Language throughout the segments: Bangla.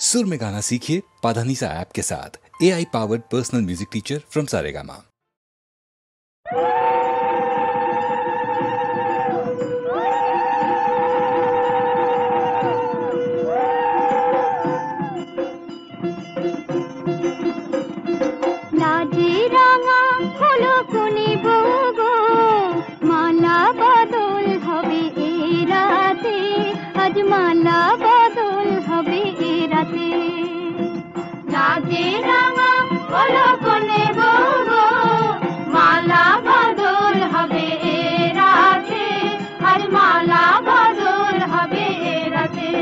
सुर में गाना सीखिए पाधानीसा ऐप के साथ। AI powered personal music teacher from Saregama. মালা বদল হবে এ রাতে, লাজে রাঙা হলো কোনে বউগো, মালা বদল হবে এ রাতে, আজ মালা বদল হবে এ রাতে।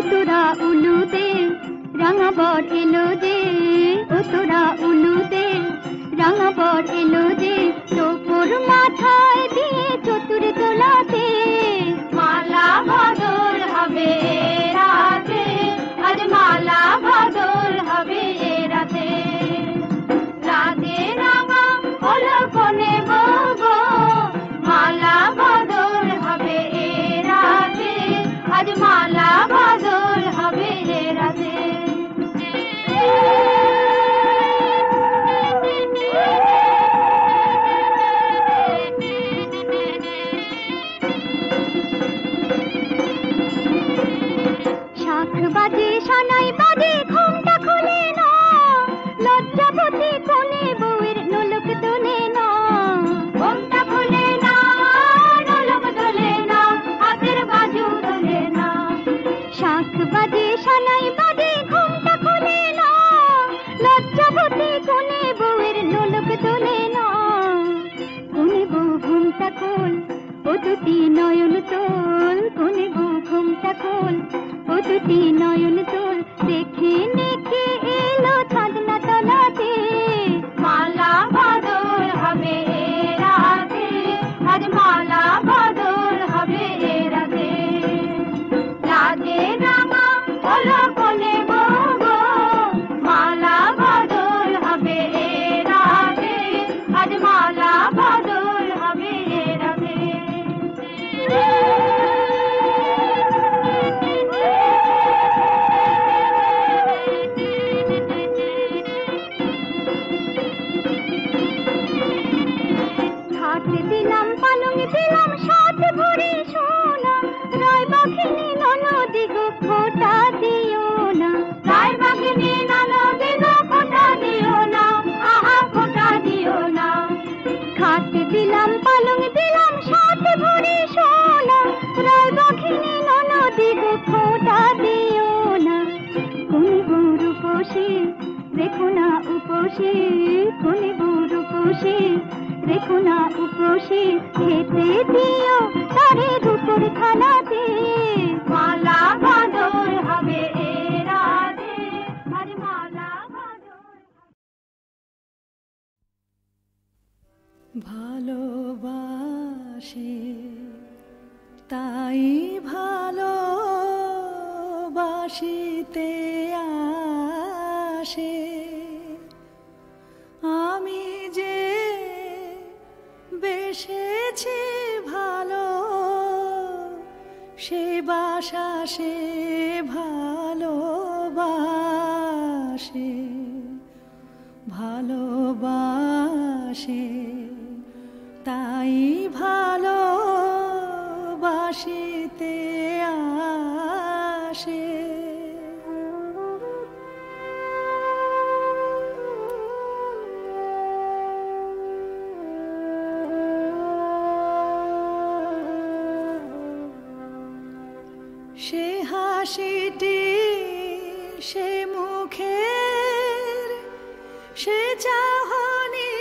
তোরা উলুতে রাঙা বর এলো যে, তোরা উলুতে রাঙা বর এলো যে, তোর মাথায় দিয়ে চতুর তোলাতে মালা বদল হবে রাতে, আজ মালা বদল হবে রাতে। রাতে রাঙা হলো কোনে বউগো, মালা বদল হবে রাতে, আজ মালা বদল হবে রাতে। বাজে সানাই বাজে ঘুমটা খুলে না, লজ্জাবতী কোনে বউয়ের নোলক তোলে না, ঘুমটা খুলে না, নোলক তোলে না, হাতের বাজু তোলে না। শাঁখ বাজে সানাই বাজে ঘুমটা খুলে না, লজ্জাবতী কোনে বউয়ের নোলক তোলে না। কোনে বউ ঘুমটা খোল, ও দুটি নয়ন তোল, কোনে বউ ঘুমটা খোল, ও দুটি নয়ন তোল, দেখে নেকে এলো চাঁদনা তলাতে, মালা বদল হবে রাতে, আজ মালা বদল হবে রাতে। লাজে রাঙা হলো কোনে বউগো, মালা বদল হবে রাতে, আজ মালা বদল হবে রাতে। দিলাম পালং দিলাম সাত ভরি সোনা, রায় বাঘিনী ননদি গো খোটা দিও না, রায় বাঘিনী ননদি গো খোটা দিও না, আহা খোটা দিও না। খাতে দিলাম পালং দিলাম সাত ভরি সোনা, রায় বাঘিনী ননদি গো খোটা দিও না। কোন বউর উপসে রেখো না উপসে, কোন বউর উপসে রেখো না উপসে, খেতে দিও তারে রূপর থালাতে, মালা বদল হবে রাতে, আজ মালা বদল। ভালোবাসে তাই ভালোবাসিতে আসে, আমি যে বেসেছি ভালো, সে বাসা সে ভালোবাসে, ভালোবাসে তাই ভালোবাসিতে আসে। সে হাসিটি সে মুখের, সে চাহনি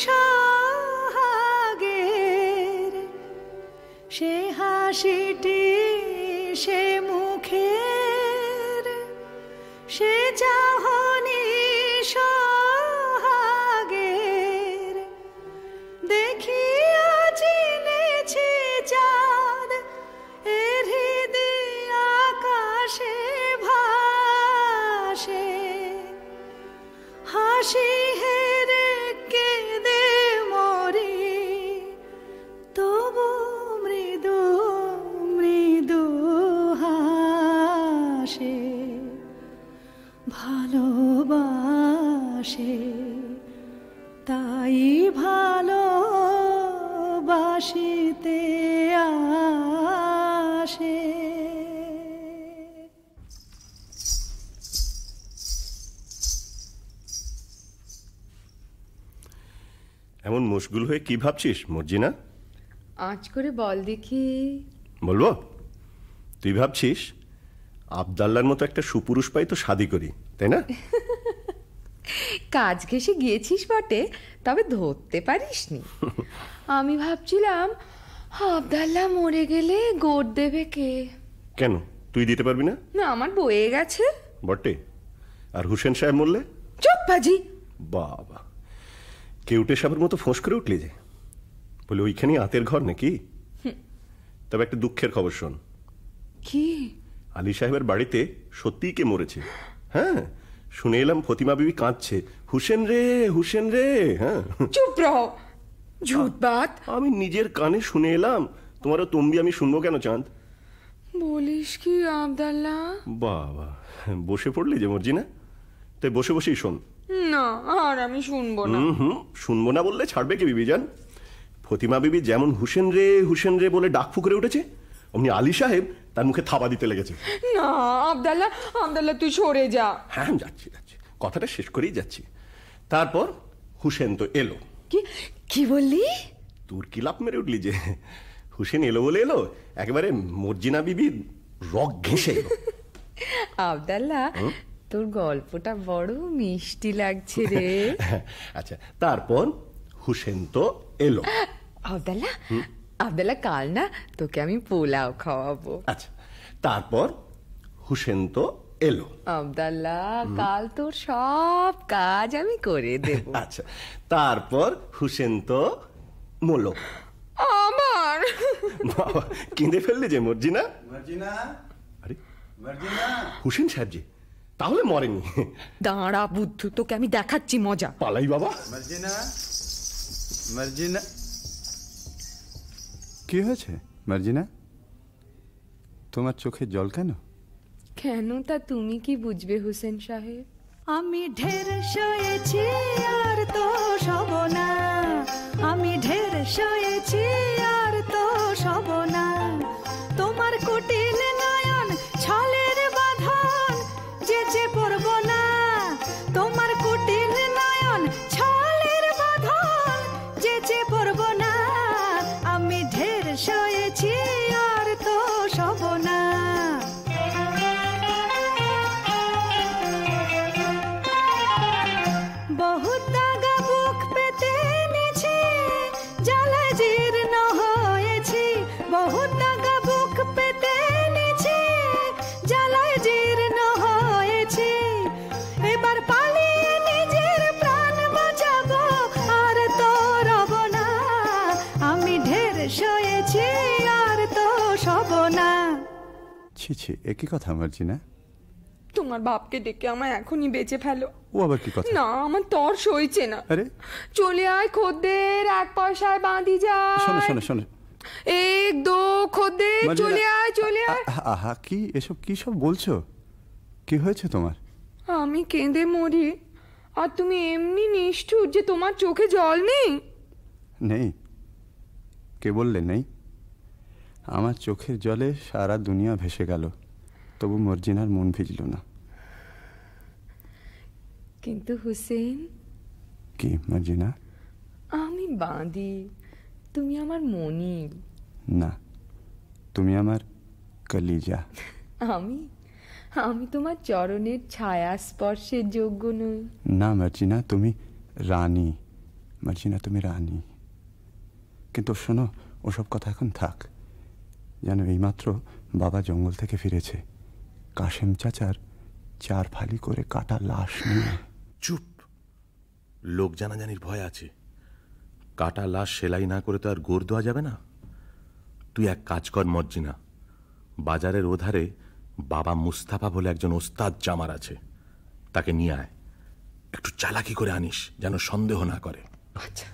সোহাগের, সে হাসিটি সে মুখের, সে চাহনি সোহাগের। দেখিয়া চিনেছি চাঁদ এরি আকাশে ভাসে, হাসি হেরে কেঁদে মরি, তবু মৃদু মৃদু হাসে। ভালোবাসে, তাই ভালোবাসিতে আসে। এমন মশগুল হয়ে কি ভাবছিস মর্জিনা? আজ করে বল দেখি। বলবো? তুই ভাবছিস আবদাল্লার মতো একটা সুপুরুষ পাই তো শাদি করি, তাই না? কাজ ঘেসে গিয়েছিস বটে, তবে ধরতে পারিসনি। আমি ভাবছিলাম আবদাল্লা মরে গেলে গোট দেবে কে। কেন, তুই দিতে পারবি না? না, আমার বয়ে গেছে বটে। আর হুসেন সাহেব মরলে? চুপ বাজি। বাবা, কেউটে সাহেবের মতো ফোঁস করে উঠলি যে। বলে ওইখানেই আতের ঘর নাকি? তবে একটা দুঃখের খবর শোন। কি? আলী সাহেবের বাড়িতে সত্যিই কে মরেছে। হ্যাঁ, শুনে এলাম ফতিমা বিবি কাঁদছে, হুসেন রে হুসেন রে। হ্যাঁ, চুপ রহ, ঝুটবাত। আমি নিজের কানে শুনে এলাম, তোমারও তম্বি আমি শুনবো কেন চাঁদ? বলিস কি আবদাল্লা? বাবা, বসে পড়লি যে মর্জিনা, তাই বসে বসেই শোন। না, আর আমি শুনবো না। শুনবো না বললে ছাড়বে কি বিবি জান? ফতিমা বিবি যেমন হুসেন রে বলে ডাক ফুকরে উঠেছে, অমনি আলী সাহেব তার মুখে থাবা দিতে লেগেছে। না আবদাল্লা, আবদাল্লা তুই সরে যা। হ্যাঁ, যাচ্ছি কথাটা শেষ করেই যাচ্ছি। তারপর হুসেন তো এলো। কি কি বললি? তোর কি লাভ মেরে উঠলি যে? হুসেন এলো বলে এলো, একেবারে মর্জিনা বিবি রক ঘেঁষে এলো। আবদাল্লা, তোর গল্পটা বড় মিষ্টি লাগছে রে। আচ্ছা, তারপর হুসেন তো এলো। আবদাল্লা, আবদাল্লা কাল না তোকে আমি পোলাও খাওয়াবো। আচ্ছা, তারপর হুসেন তো এলো। আবদাল্লা, কাল তোর সব কাজ আমি করে দেব। আচ্ছা, তারপর হুসেন তো মলো। আমার কেঁদে ফেললি যে মর্জিনা? মর্জিনা, আরে মর্জিনা, হুসেন সাহেব জি, তাহলে মরেনি? দাঁড়া বুদ্ধু, তোকে আমি দেখাচ্ছি মজা। পালাই বাবা। মর্জিনা, মর্জিনা। কি হয়েছে মর্জিনা? তোমার চোখে জল কেন? কেন তা তুমি কি বুঝবে হুসেন সাহেব? আমি ঢের সয়েছি আর তো সব না, আমি ঢের সয়েছি আর তো সব না। তোমার কুটিল নয়ন ছলের বাঁধন যেচে পড়ব না, তোমার কুটিল নয়ন ছলের বাঁধন যেচে পড়ব না। আমি ঢের সয়েছি আর তো সব না। বহুত দাগা বুক পেতে নিছি, জ্বালায় জীর্ণ হয়েছি। বহুত দাগা বুক পেতে নিছি, জ্বালায় জীর্ণ হয়েছি। এবার পালিয়ে নিজের প্রাণ বাঁচাবো আর তো রব না। আমি ঢের সয়েছি আর তো সব না। ছি ছি, একই কথা মর্জিনা। তোমার বাপকে ডেকে আমায় এখনই বেঁচে ফেলো। ও আবার কি কথা? না, আমার তর সইছে না। আরে চলে আয় খদ্দের, এক পয়সায় বাঁধি যায়। শোনো শোনো শোনো, এক দো খদ্দের, মর্জিনা, চলে আয় চলে আয়। আহা, কি এসব কি সব বলছো? কি হয়েছে তোমার? আমি কেঁদে মরি আর তুমি এমনি নিষ্ঠুর যে তোমার চোখে জল নেই। নেই? কে বললে নেই? আমার চোখের জলে সারা দুনিয়া ভেসে গেল, তবু মর্জিনার মন ভিজল না। কিন্তু হুসেন, কি মর্জিনা? আমি বাঁধি, তুমি আমার মনিব। না, তুমি আমার কলিজা। আমি আমি তোমার চরণের ছায়া স্পর্শের যোগ্য নই। না মর্জিনা, তুমি রানী। মর্জিনা, তুমি রানী। কিন্তু শোনো, ওসব কথা এখন থাক। জানো, এইমাত্র বাবা জঙ্গল থেকে ফিরেছে, কাশেম চাচার 4 ফালি করে কাটা লাশ নিয়ে। চুপ, লোক জানাজানির ভয় আছে। কাটা লাশ সেলাই না করে তো আর গোর দেওয়া যাবে না। তুই এক কাজ কর মর্জিনা, বাজারের ওধারে বাবা মুস্তাফা বলে একজন ওস্তাদ জামার আছে, তাকে নিয়ে আয়। একটু চালাকি করে আনিস, যেন সন্দেহ না করে। আচ্ছা।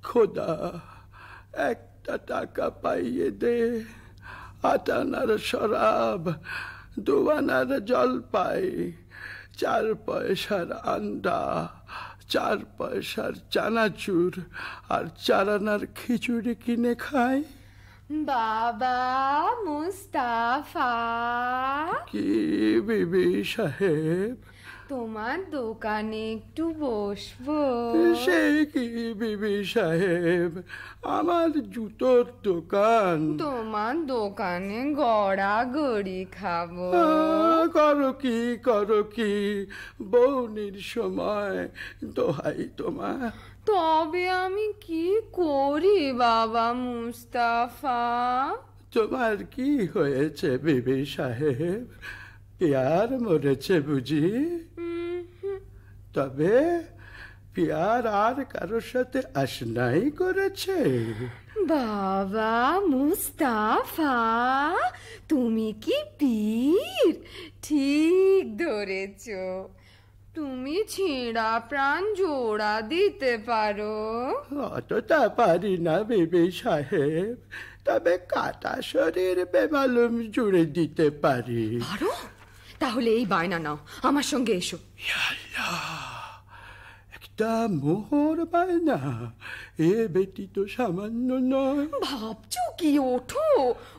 খোদা, একটা টাকা পাইয়ে দে। 8 আনার শরাব, 2 আনার জলপাই, 4 পয়সার আন্ডা, 4 পয়সার চানাচুর আর 4 আনার খিচুড়ি কিনে খাই। বাবা মুস্তাফা, কি বিবি সাহেব? তোমার দোকানে একটু বসবো? সে কি বিবি সাহেব, আমার জুতোর দোকান। তোমার দোকানে গড়াগড়ি খাবো। করো কি, বৌনির সময়, দোহাই তোমার। তবে আমি কি করি বাবা মুস্তাফা? তোমার কি হয়েছে বিবি সাহেব? পিয়ার মরেছে বুঝি? তবে পিয়ার আর কারোর সাথে আশনাই করেছে? বাবা মুস্তাফা, তুমি কি পীর? ঠিক ধরেছ, তুমি ছেঁড়া প্রাণ জোড়া দিতে পারো। অতটা পারি না বিবি সাহেব, তবে কাটা শরীর বেমালুম জুড়ে দিতে পারি। পারো? তাহলে এই বায়না নাও, আমার সঙ্গে এসো। একটা মোহর বায়না, এ বেটি তো সামান্য নয়। ভাবছো কি? ওঠো,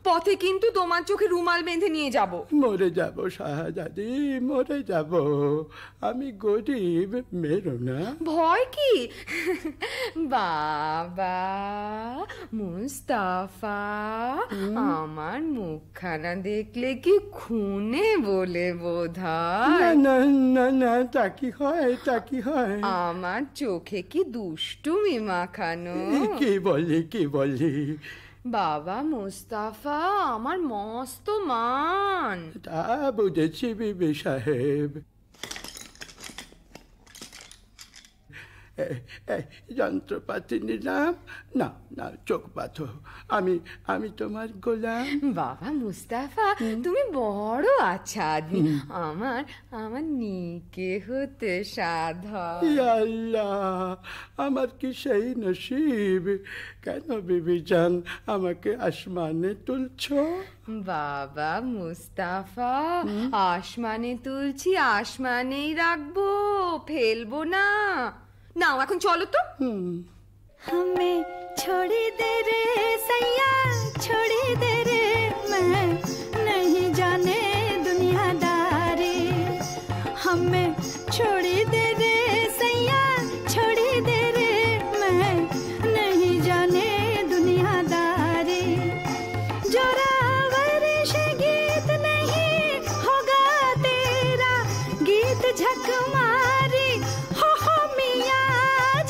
পথে কিন্তু তোমার চোখে রুমাল বেঁধে নিয়ে যাব। মরে যাব শাহজাদি, মরে যাব। আমি গরিব, মেরো না। ভয় কি? বাবা মুস্তাফা, আমার মুখখানা দেখলে কি খুনে বলে বোধহয়? না না না, তা কি হয়, তা কি হয়? আমার চোখে কি দুষ্টুমি মাখানো? কি বলি? বাবা মুস্তাফা আমার মস্ত মান। তা বুঝেছি বিবি সাহেব। যন্ত্রপাতি নিলাম, না না, চোখ বাঁধো। আমি তোমার গোলাম। বাবা মুস্তাফা, তুমি বড় আচ্ছা আদমি। আমার নিকে হতে সাধা। আল্লাহ, আমার কি সেই নসিব? কেন বিবি জান আমাকে আসমানে তুলছো? বাবা মুস্তাফা, আসমানে তুলছি, আসমানেই রাখবো, ফেলবো না। নাও এখন চলো তো। हमें छोड़ी दे रे सैया, छोड़ी दे रे, मैं नहीं जाने दुनियादारी। हमें छोड़ी दे रे सैया, छोड़ी दे रे, मैं नहीं जाने दुनियादारी। जोरावर से गीत नहीं होगा तेरा, गीत झक मारी हो मियाँ।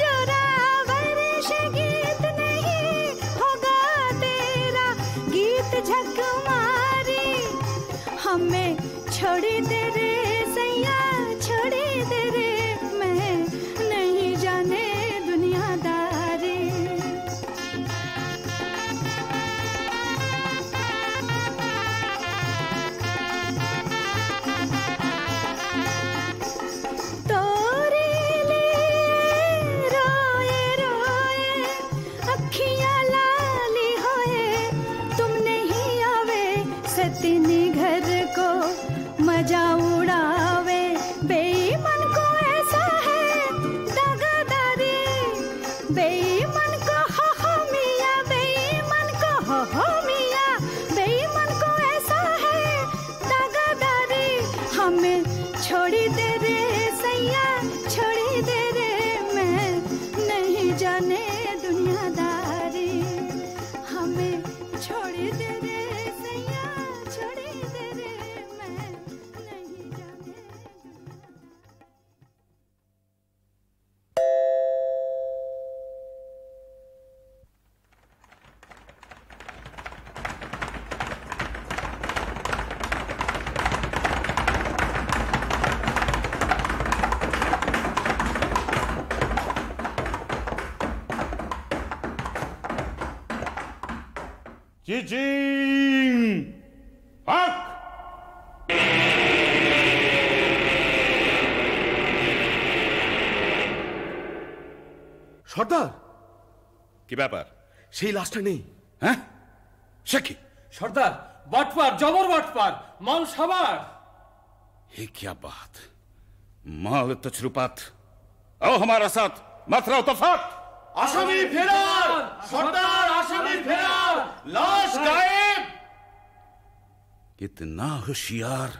जोरावर से गीत नहीं होगा तेरा, गीत झक मारी। हमें छोड़ी दे रे सैया, छोड़ी दे रे, मैं नहीं जाने दुनियादारी। तोरे लिए रोए रोए अखियाँ लाली होए, तुम नहीं आवे सतीनी घर को मजा उड़ावे। बेईमान को ऐसा है दगादारी, बेईमान को हो मियाँ, बेईमान को हो मियाँ, बेईमान को ऐसा है दगादारी। हमें छोड़ी दे रे सैया, छोड़ी दे रे, मैं नहीं जाने दुनियादारी। हमें छोड़ी दे रे सैया, छोड़ी दे रे, मैं नहीं जाने दुनियादारी। চিচিং হক। সর্দার, কি ব্যাপার? সেই লাশটা নেই। হ্যাঁ, সে কি? সর্দার, বাটপার, জবর বাটপার, মাল সাবার। ये क्या बात, माल तजरुबात, आओ हमारा साथ, मत रहो तफात। আসামি ফেরার সর্দার, আসামি ফেরার, लाश गायब। कितना होशियार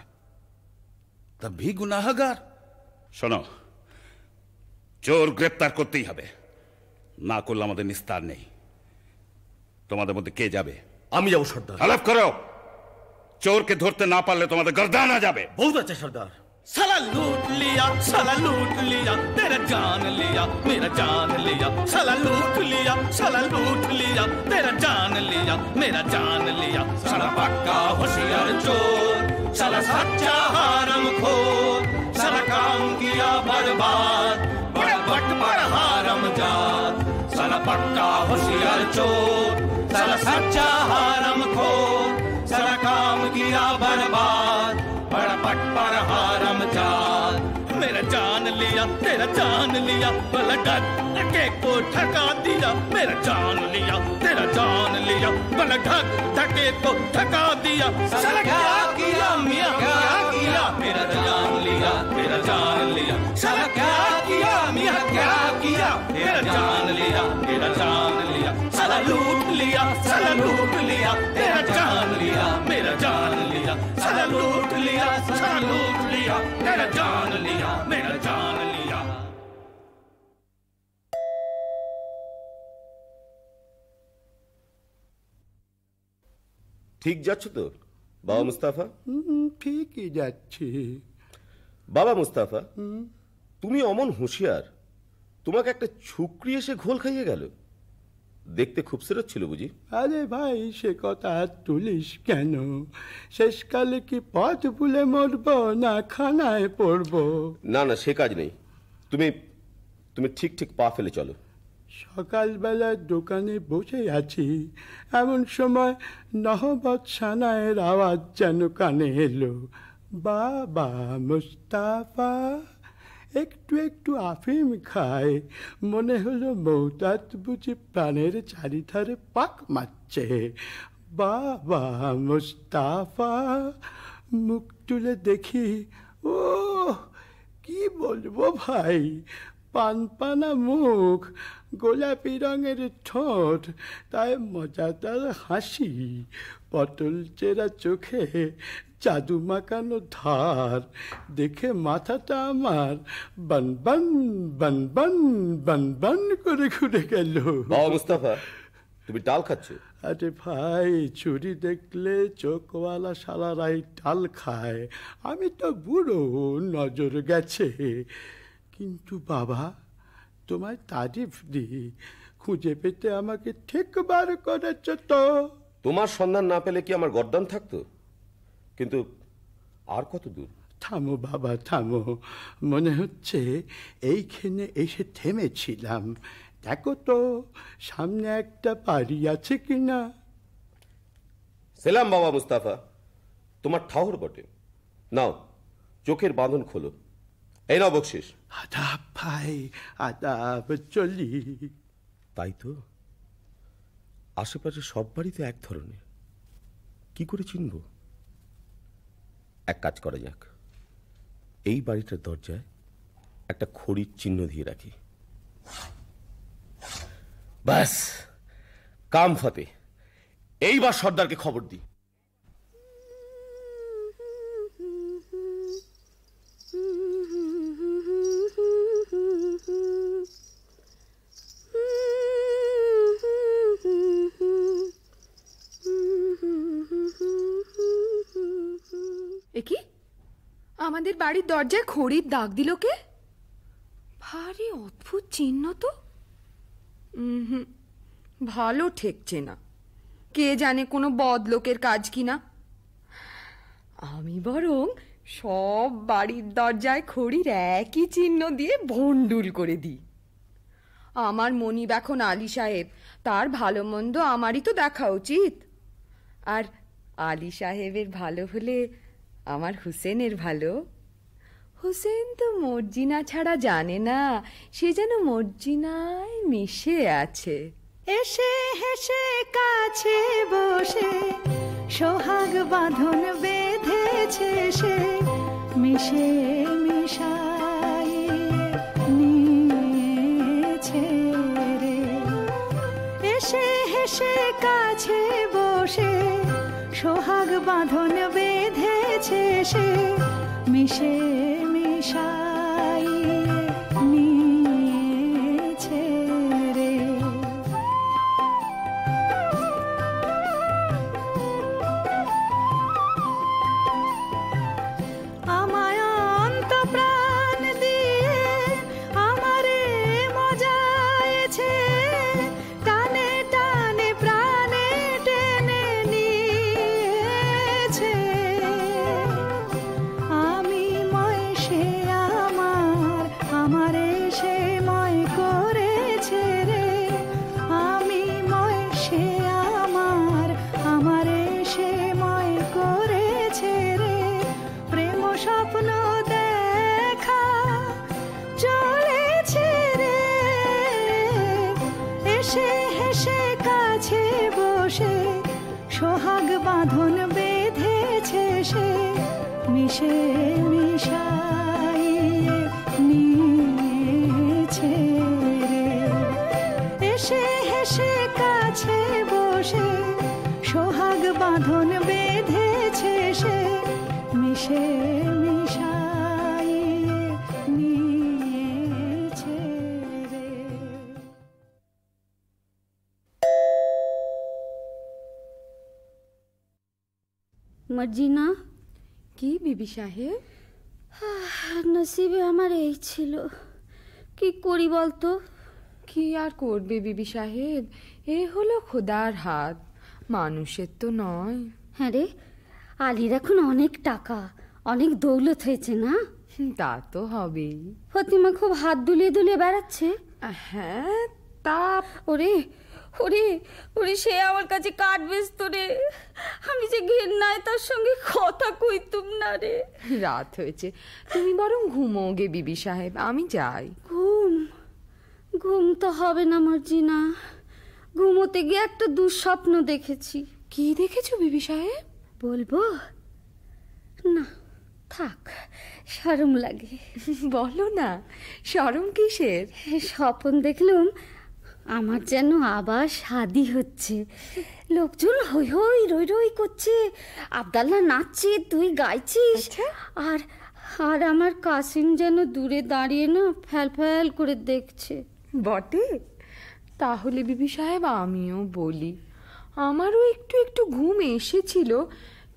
तब भी गुनाहगार। শোনো, চোর গ্রেপ্তার করতেই হবে, না করলে আমাদের নিস্তার নেই। তোমাদের মধ্যে কে যাবে? আমি যাবো সর্দার। আলাপ করো, চোরকে ধরতে না পারলে তোমাদের গর্দানা যাবে। বহুত আছে সর্দার। साला लूट लिया, साला लूट लिया, तेरा जान लिया, मेरा जान लिया, साला लूट लिया, साला लूट लिया, तेरा जान लिया, मेरा जान लिया, साला पक्का होशियार चोर, साला सच्चा हारम खोर, साला काम किया बर्बाद, बड़ा बट पर हारम जात, साला पक्का होशियार चोर, साला सच्चा हारम खोर, साला काम किया बर्बाद, बड़ा पट पर हारम जात, मेरा जान लिया, तेरा जान लिया, भला ढक धके को ठका दिया, मेरा जान लिया, तेरा जान लिया, भला ढक धके को ठका दिया, साला क्या किया मियां क्या किया, मेरा जान लिया, तेरा जान लिया, साला क्या किया मियां क्या किया, मेरा जान लिया, तेरा जान लिया, साला लूट लिया, साला लूट लिया, तेरा जान लिया, मेरा जान लिया, साला लूट लिया, साला लूट लिया, तेरा जान लिया, मेरा जान लिया। ঠিক যাচ্ছ তো বাবা মুস্তাফা? ঠিকই যাচ্ছি। বাবা মুস্তাফা, তুমি অমন হুঁশিয়ার, তোমাকে একটা ছুকরি এসে ঘোল খাইয়ে গেল। দেখতে খুবসুরত ছিল বুঝি? আরে ভাই, সে কথা আর তুলিস কেন? শেষকালে কি পথ ভুলে মরব না খানায় পড়ব? না না, সে কাজ নেই। তুমি তুমি ঠিক ঠিক পা ফেলে চলো। সকালবেলা দোকানে বসে আছি, এমন সময় নহবত সানায়ের আওয়াজ যেন কানে এলো। বাবা মুস্তাফা একটু একটু আফিম খায়, মনে হলো মৌতাত বুঝি প্রাণের চারিধারে পাক মারছে। বাবা মুস্তাফা মুখ তুলে দেখি, ও কি বলবো ভাই, পানপানা মুখ, গোলাপি রঙের ঠোঁট, তাই মজাদার হাসি, পটল চেরা চোখে জাদু মাখানো ধার, দেখে মাথাটা আমার বানবান বানবান বানবান করে ঘুরে গেল। বাবা মুস্তাফা, তুমি ডাল খাচ্ছ? আরে ভাই, ছুরি দেখলে চোখওয়ালা সালারাই ডাল খায়, আমি তো বুড়ো, নজর গেছে। কিন্তু বাবা, তোমায় তারিফ দিই, খুঁজে পেতে আমাকে ঠিক বার করেছ তো। তোমার সন্ধান না পেলে কি আমার গর্দান থাকতো? কিন্তু আর কত দূর? থামো বাবা থামো, মনে হচ্ছে এইখানে এসে থেমেছিলাম। দেখো তো সামনে একটা বাড়ি আছে কিনা। সেলাম বাবা মুস্তাফা, তোমার ঠাহর বটে। নাও চোখের বাঁধন খোলো, এই নাও বকশিস। আদাব ভাই, আদাব, চলি। তাই তো, আশেপাশে সব বাড়িতে এক ধরনের, কি করে চিনব? এক কাজ করা যাক, এই বাড়িটার দরজায় একটা খড়ির চিহ্ন দিয়ে রাখি। ব্যাস, কাম ফতে। এইবার সর্দারকে খবর দিই। একি আমাদের বাড়ির দরজায় খড়ির দাগ দিল কে? ভারী অদ্ভুত চিহ্ন তো। ভালো ঠেকছে না, কে জানে কোনো বদলোকের কাজ কিনা। আমি বরং সব বাড়ির দরজায় খড়ির একই চিহ্ন দিয়ে ভন্ডুল করে দিই। আমার মনিব এখন আলী সাহেব, তার ভালো মন্দ আমারই তো দেখা উচিত। আর আলী সাহেবের ভালো হলে আমার হুসেনের ভালো। হুসেন তো মর্জিনা ছাড়া জানে না, সে যেন মর্জিনায় মিশে আছে। এসে হেসে কাছে বসে সোহাগ বাঁধন বেঁধেছে সে, মিশে মিশাইয়ে নিয়েছে রে। এসে হেসে কাছে বসে সোহাগ বাঁধন বেঁধেছে সে, মিশে মিশাইয়ে নিয়েছে রে। আমায় অন্ত প্রাণ দিয়ে আমারে মজায়েছে, টানে টানে প্রাণে টেনে নিয়েছে। আমি ময় সে আমার, আমারে সে ময় করেছে রে। আমি ময় সে আমার, আমারে সে ময় করেছে রে। প্রেম স্বপ্ন দেখা চলেছে রে। এসে হেসে কাছে বসে সোহাগ বাঁধন বেঁধেছে সে, মিশে মিশাইয়ে নিয়েছে রে। এসে হেসে কাছে বসে সোহাগ বাঁধন বেঁধেছে সে, মিশে মিশাইয়ে নিয়েছে রে। মর্জিনা, কি বিবি সাহেব? নসিবে আমার এই ছিল, কি করি বলতো? কি আর করবে বিবি সাহেব, এ হলো খোদার হাত, মানুষের তো নয়। হ্যাঁ রে, আলীর এখন অনেক টাকা, অনেক দৌলত হয়েছে না? তা তো হবেই। ফতিমা খুব হাত দুলিয়ে দুলিয়ে বেড়াচ্ছে। হ্যাঁ, তা ওরে ওরে ওরে, সে আমার কাছে কাঠ বেচত রে। আমি যে ঘেন্নায় তার সঙ্গে কথা কইতুম না রে। রাত হয়েছে, তুমি বরং ঘুমো গে বিবি সাহেব, আমি যাই। ঘুম ঘুম তো হবে না মর্জিনা, ঘুমোতে গিয়ে একটা দুঃস্বপ্ন দেখেছি। কি দেখেছো বিবি সাহেব? বলবো না, থাক, শরম লাগে। বলো না, শরম কিসের? স্বপ্ন দেখলুম আমার যেন আবার শাদি হচ্ছে। লোকজন হই হই রই রই করছে, আব্দাল্লাহ নাচছে, তুই গাইছিস, আর আর আমার কাসিম যেন দূরে দাঁড়িয়ে না ফ্যাল ফ্যাল করে দেখছে। বটে? তাহলে বিবি সাহেব আমিও বলি, আমারও একটু একটু ঘুম এসেছিল,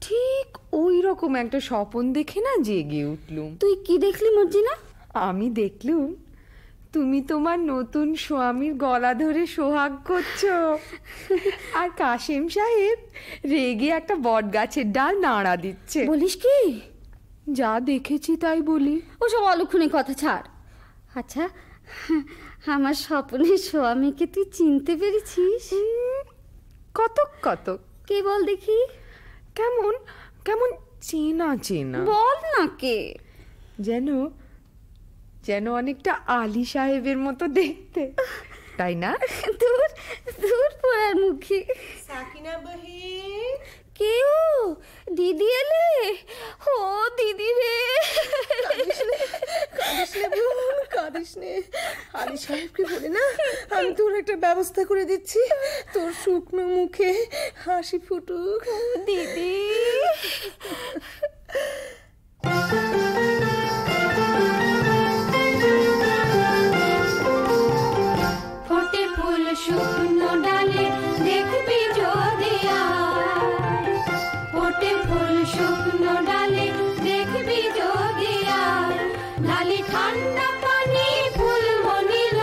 ঠিক ওই রকম একটা স্বপ্ন দেখে না জেগে উঠলুম। তুই কি দেখলি মর্জিনা? আমি দেখলুম তুমি তোমার নতুন স্বামীর গলা ধরে সোহাগ করছো, আর কাসেম সাহেব রেগে একটা বট গাছের ডাল নাড়া দিচ্ছে। বলিস কি? যা দেখেছি তাই বলি। ওসব অলক্ষণে কথা ছাড়। আচ্ছা, আমার স্বপ্নের স্বামীকে তুই চিনতে পেরেছিস? কতক কতক। কে বল দেখি? কেমন কেমন চেনা চেনা। বল না কে। যেন যেন অনেকটা আলী সাহেবের মতো দেখতে, তাই না? দূর দূর পড়ার মুখে। সাকিনা বহিন। কেউ? দিদি এলে? ও দিদি রে। কাঁদিস নে, আলী সাহেবকে বলে না আমি তোর একটা ব্যবস্থা করে দিচ্ছি, তোর শুকনো মুখে হাসি ফুটুক। দিদি ফোটে ফুল শুকনো ডালে দেখবি যদি আর, ফোটে ফুল শুকনো ডালে দেখবি যদি আর, ঢালি ঠান্ডা পানি ফুল মনিল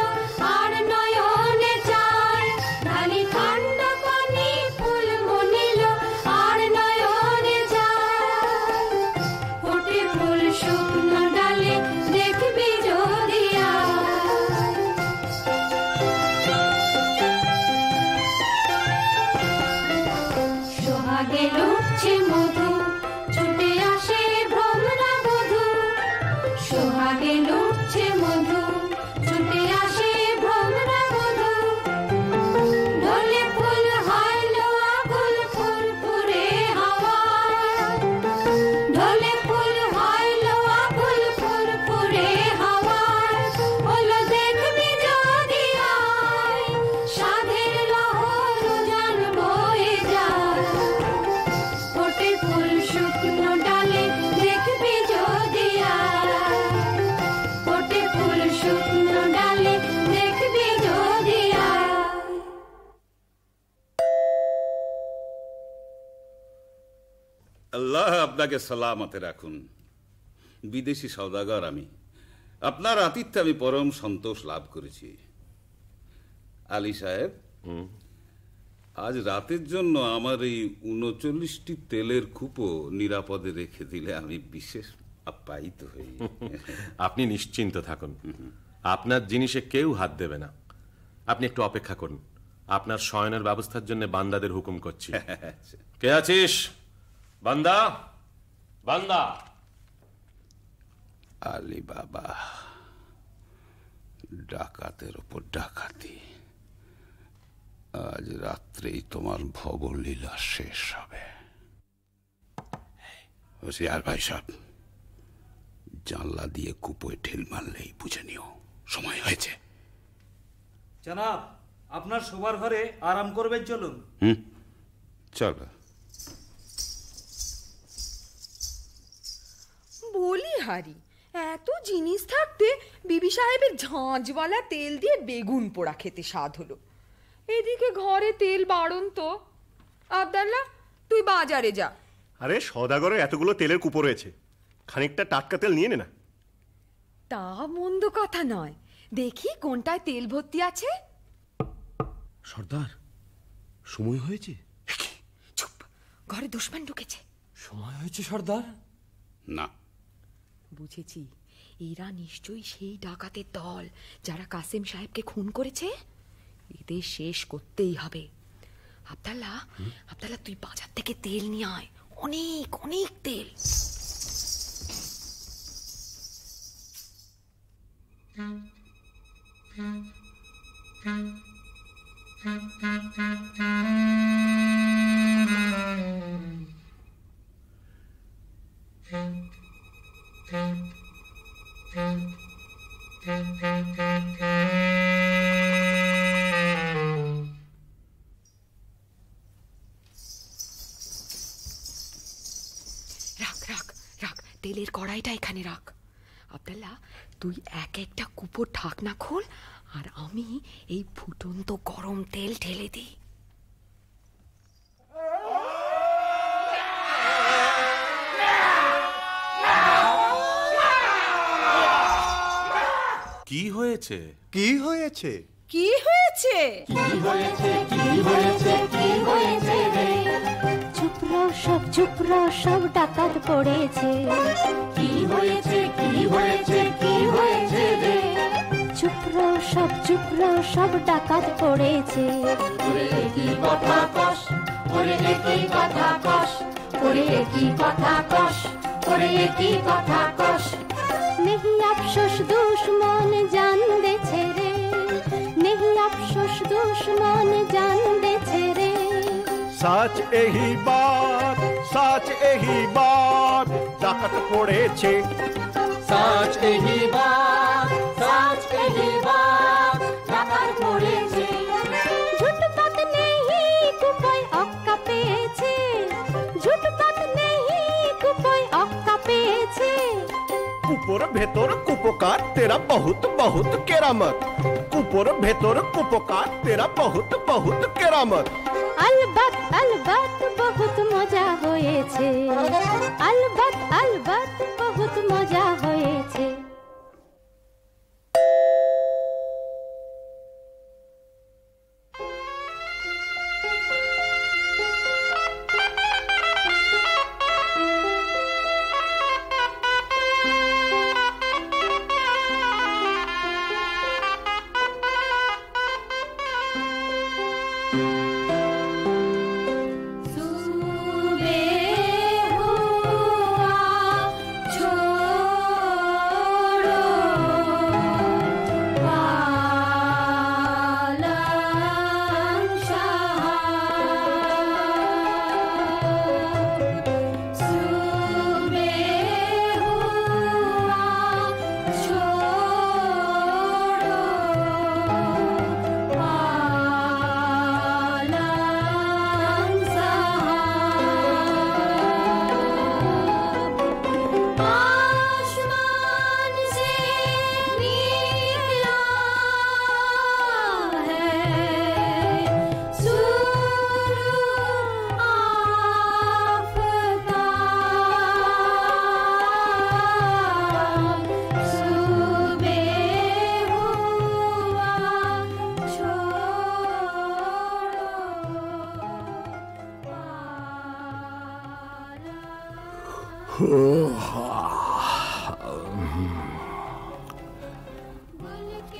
আর নয়নে চায়, ঢালি ঠান্ডা পানি ফুল মনিল আর নয়নে যায়, ফোটে ফুল শুকনো ডালে দেখবি যদি আর। আল্লাহ আপনাকে সালামতে রাখুন। বিদেশি সওদাগর আমি, আপনার আতিথ্যে আমি পরম সন্তোষ লাভ করেছি। আলী সাহেব, আজ রাতের জন্য আমার এই ৩৯টি তেলের কূপও নিরাপদে রেখে দিলে আমি বিশেষ আপ্যায়িত হই। আপনি নিশ্চিন্ত থাকুন, আপনার জিনিসে কেউ হাত দেবে না। আপনি একটু অপেক্ষা করুন, আপনার শয়নের ব্যবস্থার জন্য বান্দাদের হুকুম করছি। কে আছিস? বান্দা, বান্দা। আলী বাবা, ডাকাতের ওপর ডাকাতি। আজ রাত্রেই তোমার ভবলীলা শেষ হবে। হোশিয়ার ভাই সাহেব, জানলা দিয়ে কুপোয় ঢিল মারলেই বুঝে নিও সময় হয়েছে। জনাব, আপনার শোবার ঘরে আরাম করবেন, চলুন। চলো। বলি হারি, এত জিনিস থাকতে বিবি সাহেবের ঝাঁঝওয়ালা তেল দিয়ে বেগুন পোড়া খেতে স্বাদ হলো। এদিকে ঘরে তেল বাড়ন তো। আব্দাল্লাহ, তুই বাজারে যা। আরে সওদাগরে এতগুলো তেলের কুপো রয়েছে, খানিকটা টাটকা তেল নিয়ে নে না। তা মন্দ কথা নয়, দেখি কোনটায় তেল ভর্তি আছে। সর্দার, সময় হয়েছে। চুপ, ঘরে দুশমন ঢুকেছে। সময় হয়েছে সর্দার? না, বুঝেছি, এরা নিশ্চয়ই সেই ডাকাতের দল যারা কাসেম সাহেবকে খুন করেছে। এদের শেষ করতেই হবে। আব্দাল্লাহ, আব্দাল্লাহ, তুই বাজার থেকে তেল নিয়ে আয়, অনেক অনেক তেল। রাখ রাখ রাখ, তেলের কড়াইটা এখানে রাখ। আব্দাল্লাহ, তুই এক একটা কুপোর ঢাকনা খোল, আর আমি এই ফুটন্ত গরম তেল ঢেলে দিই। কি হয়েছে? কি হয়েছে? কি হয়েছে? কি হয়েছে? কি হয়েছে? কি হয়েছে রে? চুপ রও সব ডাকাত পড়েছে। কি হয়েছে? কি হয়েছে? কি হয়েছে রে? চুপ রও সব ডাকাত পড়েছে। ওরে কি কথা কস, ওরে কি কথা কস, ওরে কি কথা কস, ওরে কি কথা কস। नहीं अफसोस दुश्मन जान दे रे, नहीं अफसोस दुश्मन जान दे रे। সাচ এহি বাত, সাচ এহি বাত, ডাকাত পড়েছে। সাচ এহি বাত, সাচ এহি বাত, ডাকাত পড়েছে। ঝুট বাত নেহি কুপোয় অক্কা পেয়েছে, ঝুট বাত নেহি কুপোয় অক্কা পেয়েছে। কুপোর ভেতর কুপোকার তেরা বহুত বহুত কেরামত, কুপোর ভেতর কুপোকার তেরা বহুত বহুত কেরামত। अलबत अलबत बहुत मजा হয়েছে, अलबत अलबत बहुत मजा হয়েছে।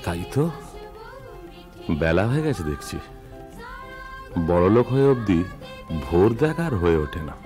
তাই তো বেলা হয়ে গেছে দেখছি। বড়লোক হয়ে অবধি ভোর দেখার হয়ে ওঠে না।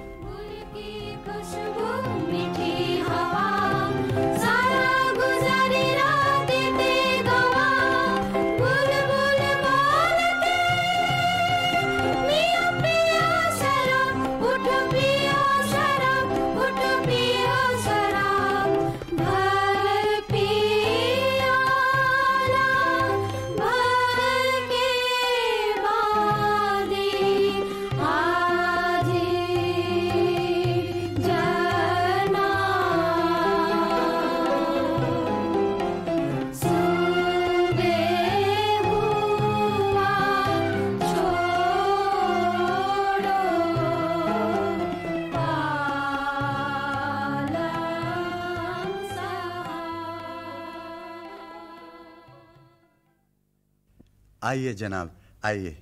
आइए जनाब आइए।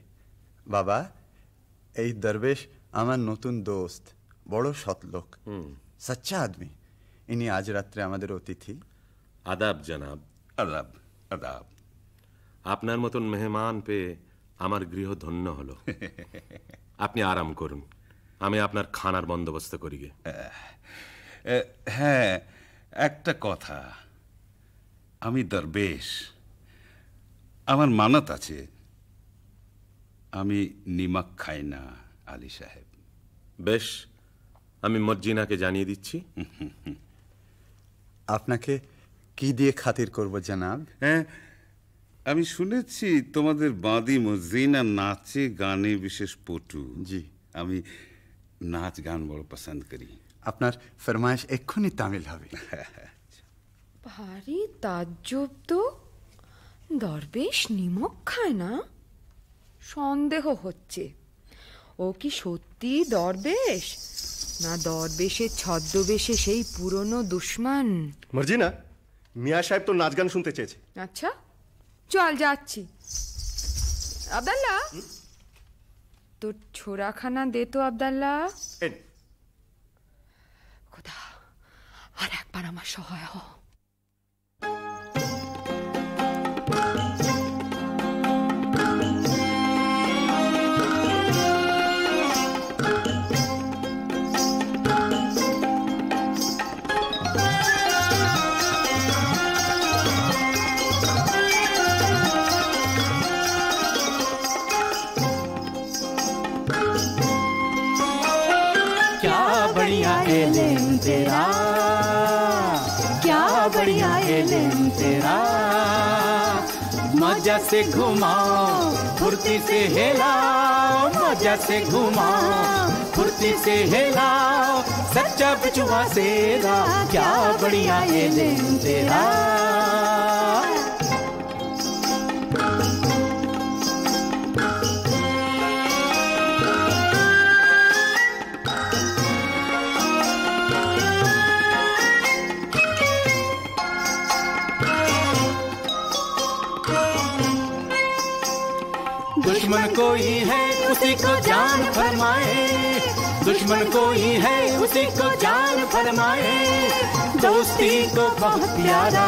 बाबा এই দরবেশ আমার নতুন দোস্ত, বড় সৎ লোক, সচ্চা আদমি। ইনি আজ রাত্রে আমাদের অতিথি। আদাব জনাব। আদাব আদাব। আপনার মতন মেহমান পেয়ে আমার গৃহ ধন্য হলো। আপনি আরাম করুন, আমি আপনার খানার বন্দোবস্ত করি গে। হ্যাঁ, একটা কথা, আমি দরবেশ, আমার মানত আছে, আমি নিমক খাই না আলী সাহেব। বেশ, আমি মর্জিনাকে জানিয়ে দিচ্ছি। আপনাকে কি দিয়ে খাতির করব জনাব? হ্যাঁ, আমি শুনেছি তোমাদের বাঁদি মর্জিনা নাচে গানে বিশেষ পটু। জি, আমি নাচ গান বড় পছন্দ করি। আপনার ফরমাইশ এক্ষুনি তামিল হবে। ভারী তাজ্জব তো, দরবেশ নিমক খায় না? সন্দেহ হচ্ছে ও কি সত্যি দরবেশ, না দরবেশের ছদ্মবেশে সেই পুরনো দুশ্মন। মর্জিনা, মিয়া সাহেব তো নাচ গান শুনতে চেয়েছে। আচ্ছা, চল যাচ্ছি। আব্দাল্লাহ, তোর ছোড়াখানা দে তো আব্দাল্লাহ। খোদা, আর একবার আমার সহায় হ। एलेम तेरा, क्या बढ़िया एलेम तेरा, मजा से घुमाओ फुर्ती से हिलाओ, मजा से घुमाओ फुर्ती से हिलाओ, सच्चा बिचुआ सेरा, क्या बढ़िया एलेम तेरा। दुश्मन कोई है उसी को जान फरमाए, दुश्मन कोई है उसी को जान फरमाए, दोस्ती को बहुत प्यारा,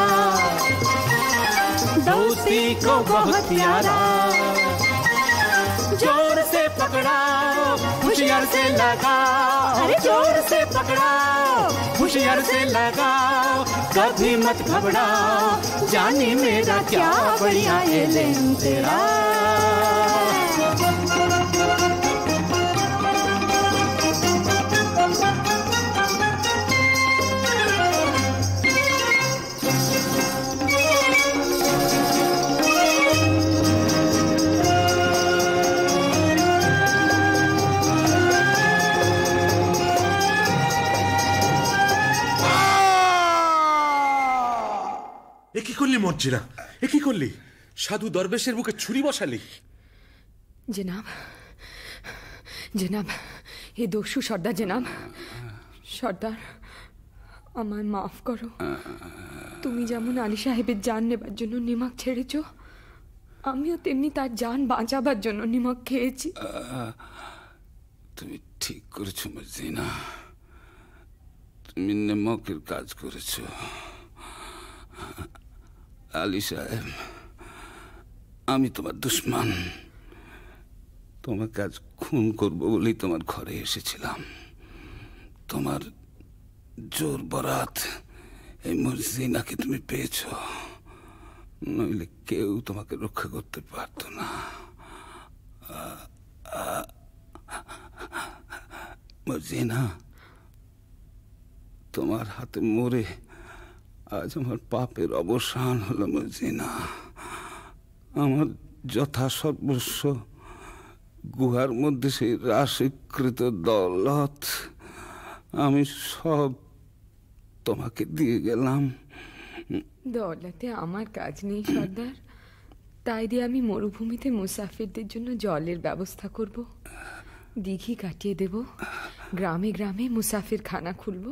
दोस्ती को बहुत प्यारा, जोर से पकड़ाओ होशियार से लगाओ, अरे जोर से पकड़ाओ होशियार से लगाओ, कभी मत घबराओ, जानी मेरा क्या बढ़िया एलेम तेरा। কি করলি মর্জিনা, এ কি করলি? সাধু দরবেশের বুকে ছুরি বসালি? জনাব, জনাব, এ দস্যু সর্দার জনাব, সর্দার আমায় মাফ করো। তুমি যেমন আলী সাহেবের জান নেবার জন্য নিমক ছেড়েছ, আমিও তেমনি তার জান বাঁচাবার জন্য নিমক খেয়েছি। তুমি ঠিক করেছো মর্জিনা, তুমি নেমকের কাজ করেছ। আলী সাহেব, আমি তোমার দুশ্মন। তোমাকে আজ খুন করবো বলেই তোমার ঘরে এসেছিলাম। তোমার জোর বরাত এই মর্জিনাকে তুমি পেয়েছ, নইলে কেউ তোমাকে রক্ষা করতে পারত না। মর্জিনা, তোমার হাতে মরে আজ আমার পাপের অবসান হলো। মর্জিনা, আমার যথাসর্বস্ব গুহার মধ্যে সেই রাশিকৃত দৌলত আমি সব তোমাকে দিয়ে গেলাম। দৌলতে আমার কাজ নেই সর্দার, তাই দিয়ে আমি মরুভূমিতে মুসাফিরদের জন্য জলের ব্যবস্থা করব, দিঘি কাটিয়ে দেব, গ্রামে গ্রামে মুসাফির খানা খুলব।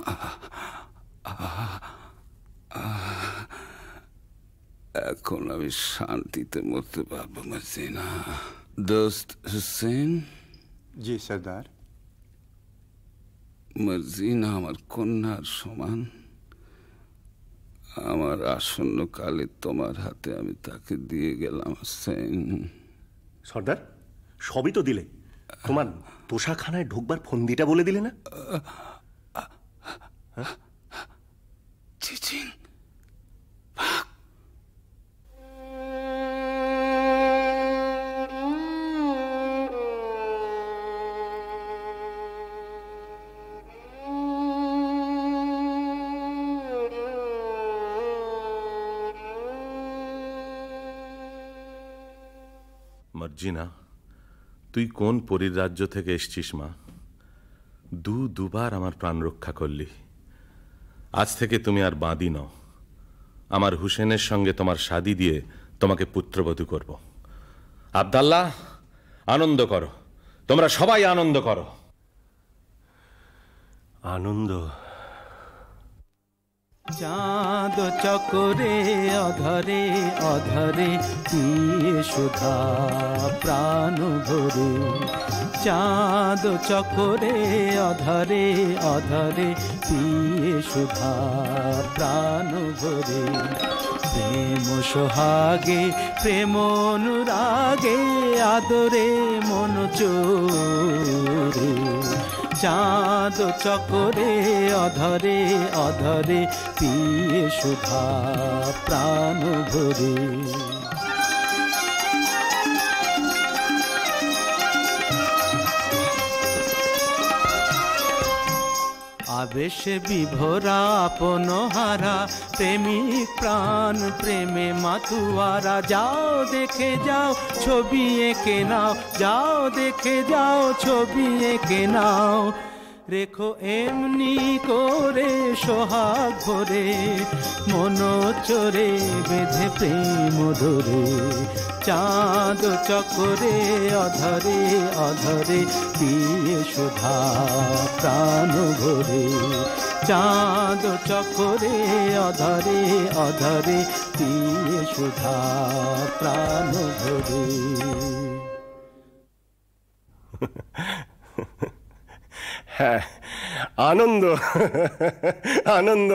এখন আমি শান্তিতে মরতে পারবো মর্জিনা। দোস্ত হুসেন। জি সর্দার। মর্জিনা আমার কন্যার সমান। আমার আসন্ন কালে তোমার হাতে আমি তাকে দিয়ে গেলাম হুসেন। সর্দার, সবই তো দিলে, তোমার তোষাখানায় ঢুকবার ফন্দিটা বলে দিলে না? চিচিং, মর্জিনা, তুই কোন পরীর রাজ্য থেকে এসছিস মা? দুবার আমার প্রাণ রক্ষা করলি। আজ থেকে তুমি আর বাঁদি নও। আমার হুসেনের সঙ্গে তোমার শাদী দিয়ে তোমাকে পুত্রবধূ করব। আব্দাল্লাহ, আনন্দ করো, তোমরা সবাই আনন্দ করো। আনন্দ। চাঁদ চকরে অধরে অধরে পিয়ে সুধা প্রাণ ভরে, চাঁদ চকরে অধরে অধরে পিয়ে সুধা প্রাণ ভরে, প্রেম সোহাগে প্রেম অনুরাগে আদরে মন চোরে, চাঁদ চকরে অধরে অধরে পিয়ে সুধা প্রাণ ভরে। আবেশে বিভোরা আপন হারা প্রেমিক প্রাণ প্রেমে মাতুয়ারা, যাও দেখে যাও ছবি এঁকে নাও, যাও দেখে যাও ছবি এঁকে নাও, রেখো এমনি করে সোহাগ ভরে, মন চোরে বেঁধে প্রেম ধরে, চাঁদ চকরে অধরে অধরে পিয়ে সুধা প্রাণ ভরে, চাঁদ চকরে অধরে অধরে পিয়ে সুধা প্রাণ ভরে। হ্যাঁ, আনন্দ আনন্দ।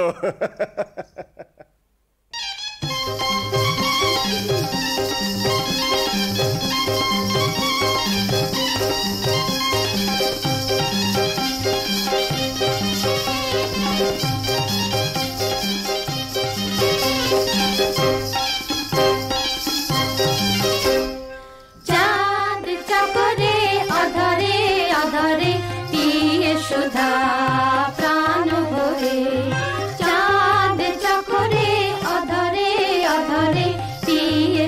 চাঁদ চকরে অধরে অধরে পিয়ে সুধা প্রাণ ভরে, চাঁদ চকরে অধরে অধরে পিয়ে